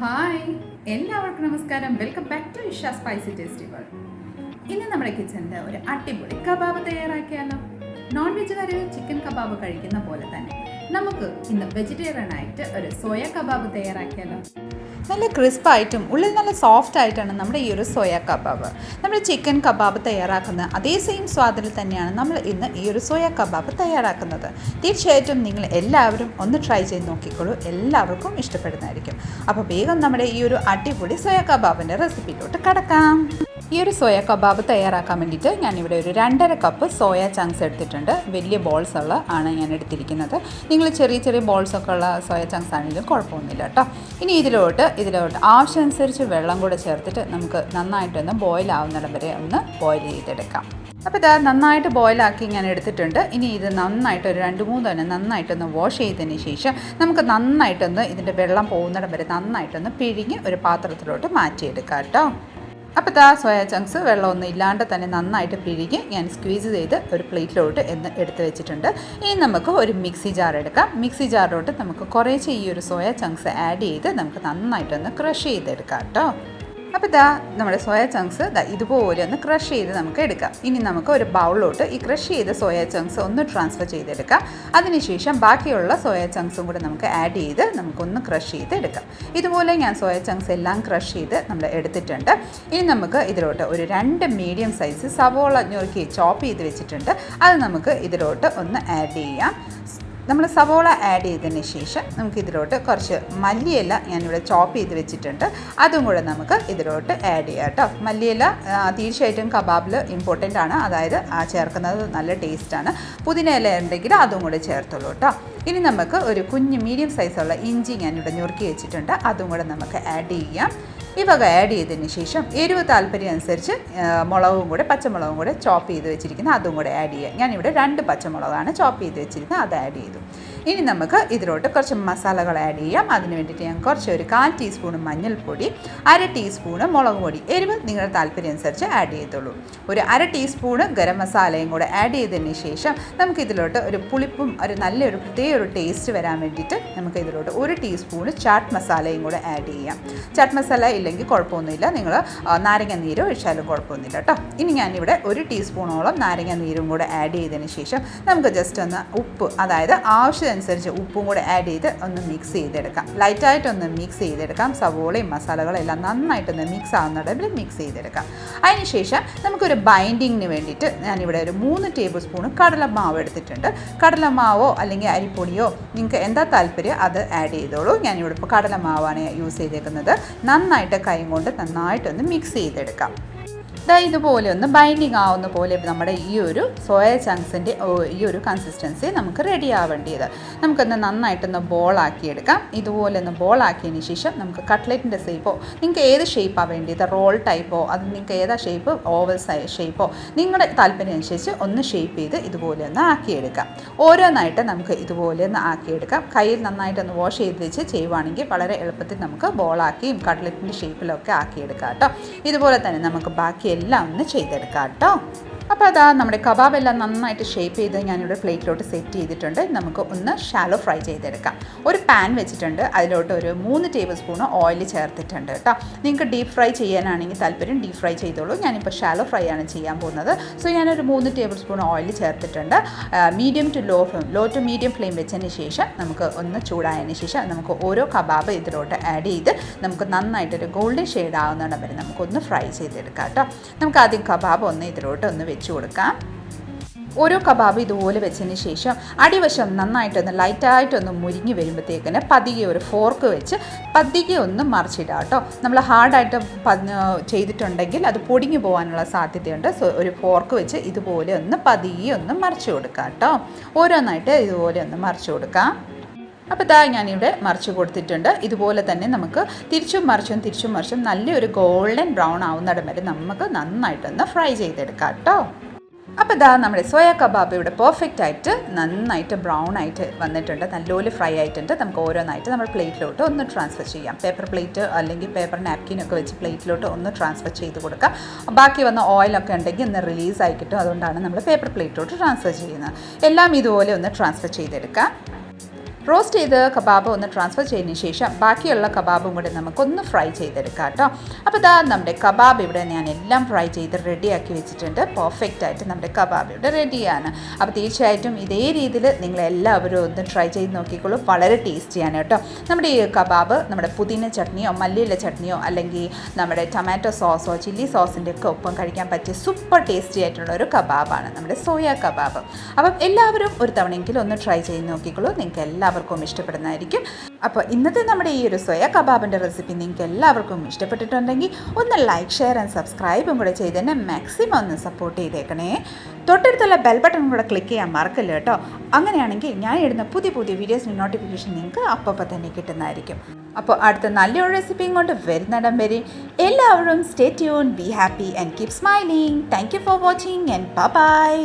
Hi എല്ലാവർക്കും നമസ്കാരം. Welcome back to Isha spicy tasty world. ഇന്ന് നമ്മുടെ കിച്ചണിൽ ഒരു അടിപൊളി കബാബ് തയ്യാറാക്കിയാലോ. നോൺ വെജുകാർ ചിക്കൻ കബാബ് കഴിക്കുന്ന പോലെ തന്നെ നമുക്ക് ഇന്ന് വെജിറ്റേറിയൻ ആയിട്ട് ഒരു സോയ കബാബ് തയ്യാറാക്കിയാലോ. നല്ല ക്രിസ്പായിട്ടും ഉള്ളിൽ നല്ല സോഫ്റ്റ് ആയിട്ടാണ് നമ്മുടെ ഈ ഒരു സോയ കബാബ്. നമ്മൾ ചിക്കൻ കബാബ് തയ്യാറാക്കുന്ന അതേ സെയിം സ്വാദിൽ തന്നെയാണ് നമ്മൾ ഇന്ന് ഈ ഒരു സോയ കബാബ് തയ്യാറാക്കുന്നത്. തീർച്ചയായിട്ടും നിങ്ങൾ എല്ലാവരും ഒന്ന് ട്രൈ ചെയ്ത് നോക്കിക്കോളൂ, എല്ലാവർക്കും ഇഷ്ടപ്പെടുന്നതായിരിക്കും. അപ്പോൾ വേഗം നമ്മുടെ ഈ ഒരു അടിപൊളി സോയ കബാബിൻ്റെ റെസിപ്പിയിലോട്ട് കടക്കാം. ഈ ഒരു സോയ കബാബ് തയ്യാറാക്കാൻ വേണ്ടിയിട്ട് ഞാനിവിടെ ഒരു 2.5 കപ്പ് സോയ ചങ്ക്സ് എടുത്തിട്ടുണ്ട്. വലിയ ബോൾസ് ഉള്ള ആണ് ഞാൻ എടുത്തിരിക്കുന്നത്. നിങ്ങൾ ചെറിയ ചെറിയ ബോൾസൊക്കെ ഉള്ള സോയ ചങ്ക്സ് ആണെങ്കിലും കുഴപ്പമൊന്നുമില്ല കേട്ടോ. ഇനി ഇതിലോട്ട് ആവശ്യമനുസരിച്ച് വെള്ളം കൂടെ ചേർത്തിട്ട് നമുക്ക് നന്നായിട്ടൊന്ന് ബോയിൽ ആവുന്നിടം വരെ ഒന്ന് ബോയിൽ ചെയ്തെടുക്കാം. അപ്പോൾ ഇത് നന്നായിട്ട് ബോയിലാക്കി ഞാൻ എടുത്തിട്ടുണ്ട്. ഇനി ഇത് നന്നായിട്ട് ഒരു 2-3 തന്നെ നന്നായിട്ടൊന്ന് വാഷ് ചെയ്തതിന് ശേഷം നമുക്ക് നന്നായിട്ടൊന്ന് ഇതിൻ്റെ വെള്ളം പോകുന്നിടം വരെ നന്നായിട്ടൊന്ന് പിഴിഞ്ഞ് ഒരു പാത്രത്തിലോട്ട് മാറ്റിയെടുക്കാം കേട്ടോ. അപ്പോൾ ഇതാ സോയ ചങ്ക്സ് വെള്ളമൊന്നും ഇല്ലാണ്ട് തന്നെ നന്നായിട്ട് പിഴിഞ്ഞ് ഞാൻ സ്ക്വീസ് ചെയ്ത് ഒരു പ്ലേറ്റിലോട്ട് എടുത്ത് വെച്ചിട്ടുണ്ട്. ഇനി നമുക്ക് ഒരു മിക്സി ജാർ എടുക്കാം. മിക്സി ജാറിലോട്ട് നമുക്ക് കുറേശ്ശെ ഈ ഒരു സോയ ചങ്ക്സ് ആഡ് ചെയ്ത് നമുക്ക് നന്നായിട്ടൊന്ന് ക്രഷ് ചെയ്തെടുക്കാം കേട്ടോ. അപ്പോൾ ഇതാ നമ്മുടെ സോയ ചങ്ക്സ് ഇതുപോലെ ഒന്ന് ക്രഷ് ചെയ്ത് നമുക്ക് എടുക്കാം. ഇനി നമുക്ക് ഒരു ബൗളിലോട്ട് ഈ ക്രഷ് ചെയ്ത സോയ ചങ്ക്സ് ഒന്ന് ട്രാൻസ്ഫർ ചെയ്തെടുക്കാം. അതിനുശേഷം ബാക്കിയുള്ള സോയ ചങ്ക്സും കൂടെ നമുക്ക് ആഡ് ചെയ്ത് നമുക്കൊന്ന് ക്രഷ് ചെയ്ത് എടുക്കാം. ഇതുപോലെ ഞാൻ സോയ ചങ്ക്സ് എല്ലാം ക്രഷ് ചെയ്ത് നമ്മൾ എടുത്തിട്ടുണ്ട്. ഇനി നമുക്ക് ഇതിലോട്ട് ഒരു 2 മീഡിയം സൈസ് സവോള ഞുറുക്കി ചോപ്പ് ചെയ്ത് വെച്ചിട്ടുണ്ട്. അത് നമുക്ക് ഇതിലോട്ട് ഒന്ന് ആഡ് ചെയ്യാം. നമ്മൾ സവോള ആഡ് ചെയ്തതിന് ശേഷം നമുക്ക് ഇതിലോട്ട് കുറച്ച് മല്ലിയില ഞാനിവിടെ ചോപ്പ് ചെയ്ത് വെച്ചിട്ടുണ്ട്. അതും കൂടെ നമുക്ക് ഇതിലോട്ട് ആഡ് ചെയ്യാം കേട്ടോ. മല്ലിയില തീർച്ചയായിട്ടും കബാബിൽ ഇമ്പോർട്ടൻ്റ് ആണ്, അതായത് ചേർക്കുന്നത് നല്ല ടേസ്റ്റാണ്. പുതിന ഇല ഉണ്ടെങ്കിൽ അതും കൂടെ ചേർത്തോളൂ കേട്ടോ. ഇനി നമുക്ക് ഒരു കുഞ്ഞ് മീഡിയം സൈസുള്ള ഇഞ്ചി ഞാനിവിടെ ഞുറുക്കി വെച്ചിട്ടുണ്ട്. അതും കൂടെ നമുക്ക് ആഡ് ചെയ്യാം. ഈ വക ആഡ് ചെയ്തതിന് ശേഷം എരിവ് താല്പര്യം അനുസരിച്ച് പച്ചമുളകും കൂടെ ചോപ്പ് ചെയ്ത് വെച്ചിരിക്കുന്നത് അതും കൂടെ ആഡ് ചെയ്യുക. ഞാനിവിടെ 2 പച്ചമുളകാണ് ചോപ്പ് ചെയ്ത് വെച്ചിരിക്കുന്നത്, അത് ആഡ് ചെയ്തു. ഇനി നമുക്ക് ഇതിലോട്ട് കുറച്ച് മസാലകൾ ആഡ് ചെയ്യാം. അതിന് വേണ്ടിയിട്ട് ഞാൻ ഒരു 1/4 ടീസ്പൂൺ മഞ്ഞൾപ്പൊടി, 1/2 ടീസ്പൂൺ മുളക് പൊടി, എരിവ് നിങ്ങളുടെ താല്പര്യം അനുസരിച്ച് ആഡ് ചെയ്തോളൂ. ഒരു 1/2 ടീസ്പൂൺ ഗരം മസാലയും കൂടെ ആഡ് ചെയ്തതിന് ശേഷം നമുക്ക് ഇതിലോട്ട് ഒരു പുളിപ്പും നല്ലൊരു പ്രത്യേക ഒരു ടേസ്റ്റ് വരാൻ വേണ്ടിയിട്ട് നമുക്ക് ഇതിലോട്ട് 1 ടീസ്പൂൺ ചാട്ട് മസാലയും കൂടെ ആഡ് ചെയ്യാം. ചാട്ട് മസാല ഇല്ലെങ്കിൽ കുഴപ്പമൊന്നുമില്ല, നിങ്ങൾ നാരങ്ങ നീര് ഒഴിച്ചാലും കുഴപ്പമൊന്നുമില്ല കേട്ടോ. ഇനി ഞാനിവിടെ 1 ടീസ്പൂണോളം നാരങ്ങ നീരും കൂടെ ആഡ് ചെയ്തതിന് ശേഷം നമുക്ക് ജസ്റ്റ് ഒന്ന് ഉപ്പ്, അതായത് ആവശ്യമനുസരിച്ച് ഉപ്പും കൂടെ ആഡ് ചെയ്ത് ഒന്ന് മിക്സ് ചെയ്തെടുക്കാം. ലൈറ്റായിട്ടൊന്ന് മിക്സ് ചെയ്തെടുക്കാം. സവോളയും മസാലകളെല്ലാം നന്നായിട്ടൊന്ന് മിക്സ് ആവുന്നിടയിൽ മിക്സ് ചെയ്തെടുക്കാം. അതിനുശേഷം നമുക്കൊരു ബൈൻഡിങ്ങിന് വേണ്ടിയിട്ട് ഞാനിവിടെ ഒരു 3 ടേബിൾ സ്പൂൺ കടലമാവ് എടുത്തിട്ടുണ്ട്. കടലമാവോ അല്ലെങ്കിൽ അരിപ്പൊടിയോ നിങ്ങൾക്ക് എന്താ താല്പര്യം അത് ആഡ് ചെയ്തോളൂ. ഞാനിവിടെ ഇപ്പോൾ കടലമാവാണ് യൂസ് ചെയ്തേക്കുന്നത്. നന്നായിട്ട് കൈ കൊണ്ട് നന്നായിട്ടൊന്ന് മിക്സ് ചെയ്തെടുക്കാം. ഇതുപോലെ ഒന്ന് ബൈൻഡിങ് ആവുന്ന പോലെ നമ്മുടെ ഈ ഒരു സോയ ചങ്ക്സിൻ്റെ ഈ ഒരു കൺസിസ്റ്റൻസി നമുക്ക് റെഡി ആവേണ്ടത്. നമുക്കൊന്ന് നന്നായിട്ടൊന്ന് ബോളാക്കിയെടുക്കാം. ഇതുപോലെ ഒന്ന് ബോളാക്കിയതിന് ശേഷം നമുക്ക് കട്ട്ലറ്റിൻ്റെ ഷേപ്പോ, നിങ്ങൾക്ക് ഏത് ഷേപ്പാണ് വേണ്ടിയത്, റോൾ ടൈപ്പോ, അത് നിങ്ങൾക്ക് ഏതാ ഷേപ്പ്, ഓവൽ ഷേപ്പോ, നിങ്ങളുടെ താല്പര്യം അനുസരിച്ച് ഒന്ന് ഷേപ്പ് ചെയ്ത് ഇതുപോലെ ഒന്ന് ആക്കിയെടുക്കാം. ഓരോന്നായിട്ട് നമുക്ക് ഇതുപോലെ ഒന്ന് ആക്കിയെടുക്കാം. കയ്യിൽ നന്നായിട്ടൊന്ന് വാഷ് ചെയ്ത് വെച്ച് ചെയ്യുവാണെങ്കിൽ വളരെ എളുപ്പത്തിൽ നമുക്ക് ബോളാക്കിയും കട്ട്ലറ്റിൻ്റെ ഷേപ്പിലൊക്കെ ആക്കിയെടുക്കാം കേട്ടോ. ഇതുപോലെ തന്നെ നമുക്ക് ബാക്കി എല്ലാം ഒന്ന് ചെയ്തെടുക്കാം കേട്ടോ. അപ്പോൾ അതാ നമ്മുടെ കബാബ് എല്ലാം നന്നായിട്ട് ഷേപ്പ് ചെയ്ത് ഞാനിവിടെ പ്ലേറ്റിലോട്ട് സെറ്റ് ചെയ്തിട്ടുണ്ട്. നമുക്ക് ഒന്ന് ഷാലോ ഫ്രൈ ചെയ്തെടുക്കാം. ഒരു പാൻ വെച്ചിട്ടുണ്ട്, അതിലോട്ട് ഒരു 3 ടേബിൾ സ്പൂൺ ഓയിൽ ചേർത്തിട്ടുണ്ട് കേട്ടോ. നിങ്ങൾക്ക് ഡീപ്പ് ഫ്രൈ ചെയ്യാനാണെങ്കിൽ താല്പര്യം ഡീപ്പ് ഫ്രൈ ചെയ്തോളൂ. ഞാനിപ്പോൾ ഷാലോ ഫ്രൈ ആണ് ചെയ്യാൻ പോകുന്നത്. സോ ഞാനൊരു 3 ടേബിൾ സ്പൂൺ ഓയിൽ ചേർത്തിട്ടുണ്ട്. Medium to low to medium flame വെച്ചതിന് ശേഷം നമുക്ക് ഒന്ന് ചൂടായതിന് ശേഷം നമുക്ക് ഓരോ കബാബ് ഇതിലോട്ട് ആഡ് ചെയ്ത് നമുക്ക് നന്നായിട്ടൊരു ഗോൾഡൻ ഷെയ്ഡ് ആവുന്നിടം വരെ നമുക്കൊന്ന് ഫ്രൈ ചെയ്തെടുക്കാം കേട്ടോ. നമുക്ക് ആദ്യം കബാബ് ഇതിലോട്ട് ഒന്ന് വെച്ച് കൊടുക്കാം. ഓരോ കബാബ് ഇതുപോലെ വെച്ചതിന് ശേഷം അടിവശം നന്നായിട്ടൊന്ന് ലൈറ്റായിട്ടൊന്ന് മുരിഞ്ഞ് വരുമ്പോഴത്തേക്കിന് പതിയെ ഒരു ഫോർക്ക് വെച്ച് പതിയെ ഒന്ന് മറിച്ചിടാം കേട്ടോ. നമ്മൾ ഹാർഡായിട്ട് ചെയ്തിട്ടുണ്ടെങ്കിൽ അത് പൊടിഞ്ഞു പോകാനുള്ള സാധ്യതയുണ്ട്. സോ ഒരു ഫോർക്ക് വെച്ച് ഇതുപോലെ ഒന്ന് പതിയെ ഒന്ന് മറിച്ച് കൊടുക്കാം കേട്ടോ. ഓരോന്നായിട്ട് ഇതുപോലെ ഒന്ന് മറിച്ച് കൊടുക്കാം. അപ്പോൾ ഇതാ ഞാനിവിടെ മറിച്ച് കൊടുത്തിട്ടുണ്ട്. ഇതുപോലെ തന്നെ നമുക്ക് തിരിച്ചും മറിച്ചും നല്ലൊരു ഗോൾഡൻ ബ്രൗൺ ആവുന്നിടം വരെ നമുക്ക് നന്നായിട്ടൊന്ന് ഫ്രൈ ചെയ്തെടുക്കാം കേട്ടോ. അപ്പോൾ ഇതാ നമ്മുടെ സോയ കബാബ് ഇവിടെ പെർഫെക്റ്റ് ആയിട്ട് നന്നായിട്ട് ബ്രൗൺ ആയിട്ട് വന്നിട്ടുണ്ട്, നല്ലപോലെ ഫ്രൈ ആയിട്ടുണ്ട്. നമുക്ക് ഓരോന്നായിട്ട് നമ്മൾ പ്ലേറ്റിലോട്ട് ഒന്ന് ട്രാൻസ്ഫർ ചെയ്യാം. പേപ്പർ പ്ലേറ്റ് അല്ലെങ്കിൽ പേപ്പർ നാപ്കിനൊക്കെ വെച്ച് പ്ലേറ്റിലോട്ട് ഒന്ന് ട്രാൻസ്ഫർ ചെയ്ത് കൊടുക്കാം. ബാക്കി വന്ന ഓയിലൊക്കെ ഉണ്ടെങ്കിൽ ഒന്ന് റിലീസായി കിട്ടും, അതുകൊണ്ടാണ് നമ്മൾ പേപ്പർ പ്ലേറ്റിലോട്ട് ട്രാൻസ്ഫർ ചെയ്യുന്നത്. എല്ലാം ഇതുപോലെ ഒന്ന് ട്രാൻസ്ഫർ ചെയ്തെടുക്കാം. റോസ്റ്റ് ചെയ്ത് കബാബ് ഒന്ന് ട്രാൻസ്ഫർ ചെയ്തതിന് ശേഷം ബാക്കിയുള്ള കബാബും കൂടി നമുക്കൊന്ന് ഫ്രൈ ചെയ്തെടുക്കാം കേട്ടോ. അപ്പോൾ ഇതാ നമ്മുടെ കബാബ് ഇവിടെ ഞാൻ എല്ലാം ഫ്രൈ ചെയ്ത് റെഡിയാക്കി വെച്ചിട്ടുണ്ട്. പെർഫെക്റ്റ് ആയിട്ട് നമ്മുടെ കബാബ് ഇവിടെ റെഡിയാണ്. അപ്പോൾ തീർച്ചയായിട്ടും ഇതേ രീതിയിൽ നിങ്ങളെല്ലാവരും ഒന്ന് ട്രൈ ചെയ്ത് നോക്കിക്കോളൂ. വളരെ ടേസ്റ്റിയാണ് കേട്ടോ. നമ്മുടെ ഈ കബാബ് നമ്മുടെ പുതിന ചട്നിയോ മല്ലിയില ചട്നിയോ അല്ലെങ്കിൽ നമ്മുടെ ടൊമാറ്റോ സോസോ ചില്ലി സോസിൻ്റെ ഒക്കെ ഒപ്പം കഴിക്കാൻ പറ്റിയ സൂപ്പർ ടേസ്റ്റി ആയിട്ടുള്ള ഒരു കബാബാണ് നമ്മുടെ സോയ കബാബ്. അപ്പം എല്ലാവരും ഒരു തവണയെങ്കിലും ഒന്ന് ട്രൈ ചെയ്ത് നോക്കിക്കോളൂ. നിങ്ങൾക്ക് എല്ലാവർക്കും ഇഷ്ടപ്പെടുന്നതായിരിക്കും. അപ്പോൾ ഇന്നത്തെ നമ്മുടെ ഈ ഒരു സോയ കബാബിൻ്റെ റെസിപ്പി നിങ്ങൾക്ക് എല്ലാവർക്കും ഇഷ്ടപ്പെട്ടിട്ടുണ്ടെങ്കിൽ ഒന്ന് ലൈക്ക് ഷെയർ ആൻഡ് സബ്സ്ക്രൈബും കൂടെ ചെയ്ത് തന്നെ മാക്സിമം ഒന്ന് സപ്പോർട്ട് ചെയ്തേക്കണേ. തൊട്ടടുത്തുള്ള ബെൽ ബട്ടൺ കൂടെ ക്ലിക്ക് ചെയ്യാൻ മറക്കല്ല കേട്ടോ. അങ്ങനെയാണെങ്കിൽ ഞാൻ ഇടുന്ന പുതിയ പുതിയ വീഡിയോസിൻ്റെ നോട്ടിഫിക്കേഷൻ നിങ്ങൾക്ക് അപ്പോൾ തന്നെ കിട്ടുന്നതായിരിക്കും. അപ്പോൾ അടുത്ത നല്ലൊരു റെസിപ്പിയും കൊണ്ട് വരുന്നിടം വരെ എല്ലാവരും stay tune, be happy and keep smiling. Thank you for watching and by.